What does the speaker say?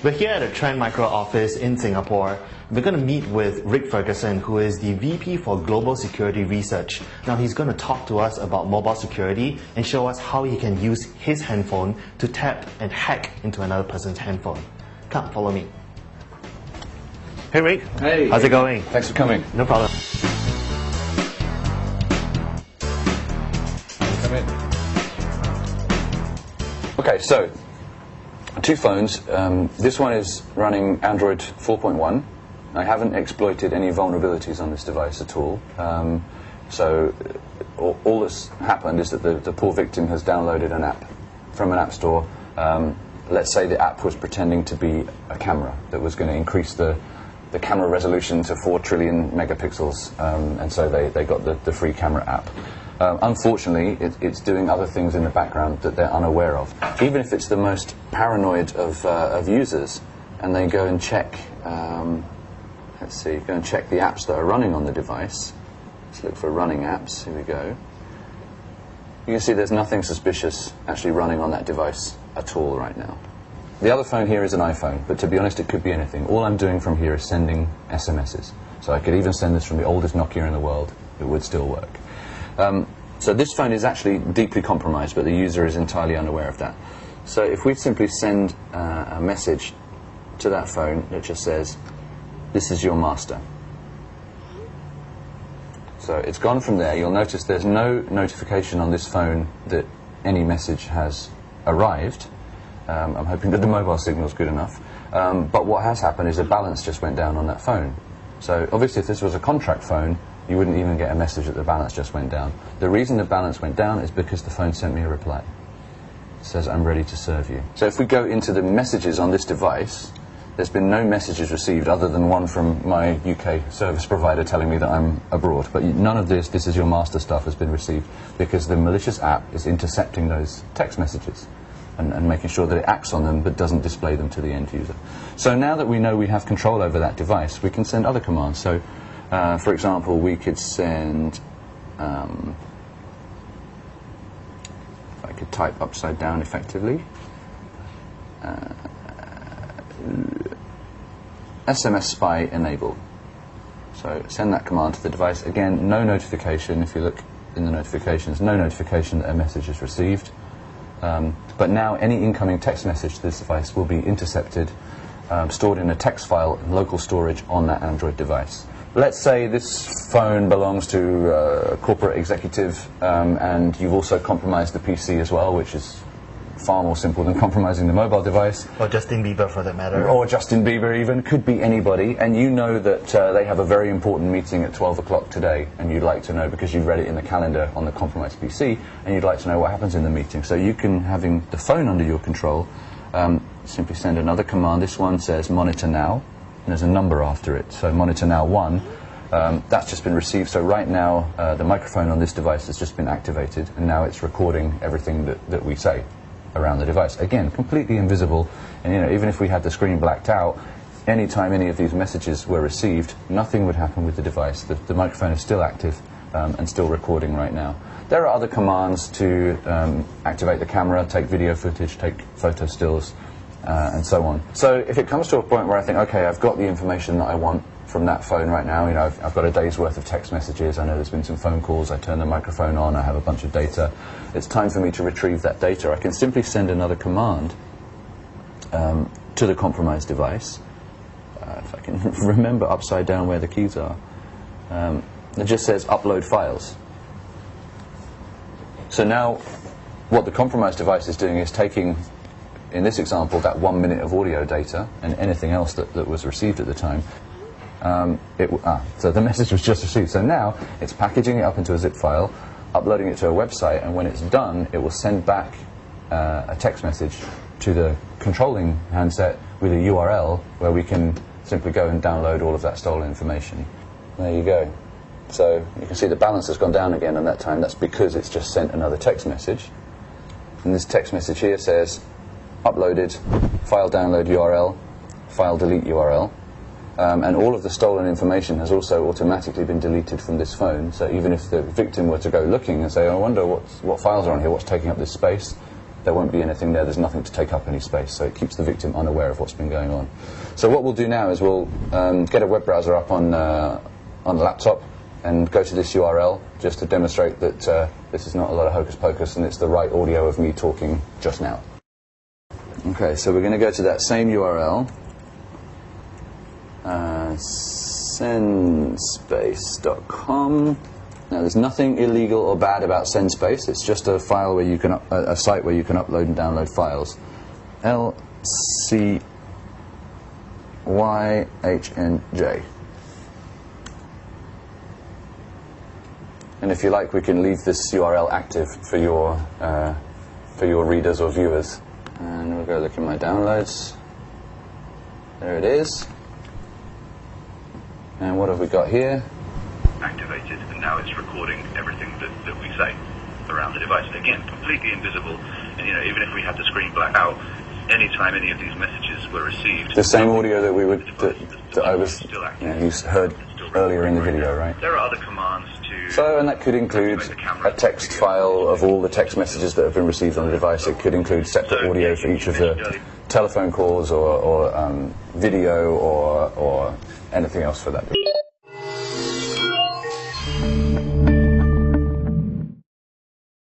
We're here at the Trend Micro office in Singapore. We're going to meet with Rick Ferguson, who is the VP for Global Security Research. Now he's going to talk to us about mobile security and show us how he can use his handphone to tap and hack into another person's handphone. Come, follow me. Hey Rick. Hey. How's it going? Thanks for coming. No problem. Come in. Okay, so two phones. This one is running Android 4.1. I haven't exploited any vulnerabilities on this device at all. So all that's happened is that the poor victim has downloaded an app from an app store. Let's say the app was pretending to be a camera that was going to increase the camera resolution to 4 trillion megapixels, and so they got the free camera app. Unfortunately, it's doing other things in the background that they're unaware of. Even if it's the most paranoid of users, and they go and check, let's see, go and check the apps that are running on the device. Let's look for running apps. Here we go. You can see there's nothing suspicious actually running on that device at all right now. The other phone here is an iPhone, but to be honest, it could be anything. All I'm doing from here is sending SMSs. So I could even send this from the oldest Nokia in the world. It would still work. So this phone is actually deeply compromised, but the user is entirely unaware of that. So if we simply send a message to that phone that just says, "This is your master." So it's gone from there. You'll notice there's no notification on this phone that any message has arrived. I'm hoping that the mobile signal is good enough. But what has happened is the balance just went down on that phone. So obviously if this was a contract phone, you wouldn't even get a message that the balance just went down. The reason the balance went down is because the phone sent me a reply. It says, "I'm ready to serve you." So if we go into the messages on this device, there's been no messages received other than one from my UK service provider telling me that I'm abroad. But none of this is your master stuff has been received because the malicious app is intercepting those text messages and making sure that it acts on them but doesn't display them to the end user. So now that we know we have control over that device, we can send other commands. So for example, we could send, if I could type upside down effectively, SMS spy enable. So send that command to the device. Again, no notification. If you look in the notifications, no notification that a message is received. But now any incoming text message to this device will be intercepted, stored in a text file in local storage on that Android device. Let's say this phone belongs to a corporate executive, and you've also compromised the PC as well, which is far more simple than compromising the mobile device. Or Justin Bieber for that matter. Or Justin Bieber even. Could be anybody. And you know that they have a very important meeting at 12 o'clock today, and you'd like to know because you've read it in the calendar on the compromised PC, and you'd like to know what happens in the meeting. So you can, having the phone under your control, simply send another command. This one says monitor now, and there's a number after it. So monitor now 1. That's just been received. So right now, the microphone on this device has just been activated, and now it's recording everything that we say around the device. Again, completely invisible, and even if we had the screen blacked out, anytime any of these messages were received, nothing would happen with the device. The microphone is still active and still recording right now. There are other commands to activate the camera, take video footage, take photo stills, and so on. So if it comes to a point where I think, okay, I've got the information that I want from that phone right now, I've got a day's worth of text messages, I know there's been some phone calls, I turn the microphone on, I have a bunch of data, it's time for me to retrieve that data. I can simply send another command to the compromised device. If I can remember upside down where the keys are. It just says upload files. So now what the compromised device is doing is taking, in this example, that 1 minute of audio data and anything else that was received at the time. So the message was just received. So now it's packaging it up into a zip file, uploading it to a website, and when it's done, it will send back a text message to the controlling handset with a URL where we can simply go and download all of that stolen information. There you go. So you can see the balance has gone down again on that time. That's because it's just sent another text message. And this text message here says, uploaded, file download URL, file delete URL. And all of the stolen information has also automatically been deleted from this phone. So even if the victim were to go looking and say, I wonder what files are on here, what's taking up this space, there won't be anything there. There's nothing to take up any space, so it keeps the victim unaware of what's been going on. So what we'll do now is we'll get a web browser up on the laptop and go to this URL just to demonstrate that this is not a lot of hocus pocus and it's the right audio of me talking just now. Okay, so we're going to go to that same URL, sendspace.com. Now, there's nothing illegal or bad about Sendspace. It's just a file where you can a site where you can upload and download files. LCYHNJ. And if you like, we can leave this URL active for your readers or viewers. And we'll go look at my downloads. There it is. And what have we got here? Activated, and now it's recording everything that we say around the device. Again, completely invisible, and even if we had the screen black out, anytime any of these messages were received, the same audio that we would that I was you heard earlier in the video, right? There are other commands to. So, and that could include a text file of all the text messages that have been received on the device. It could include separate audio for each of the telephone calls or video or anything else for that.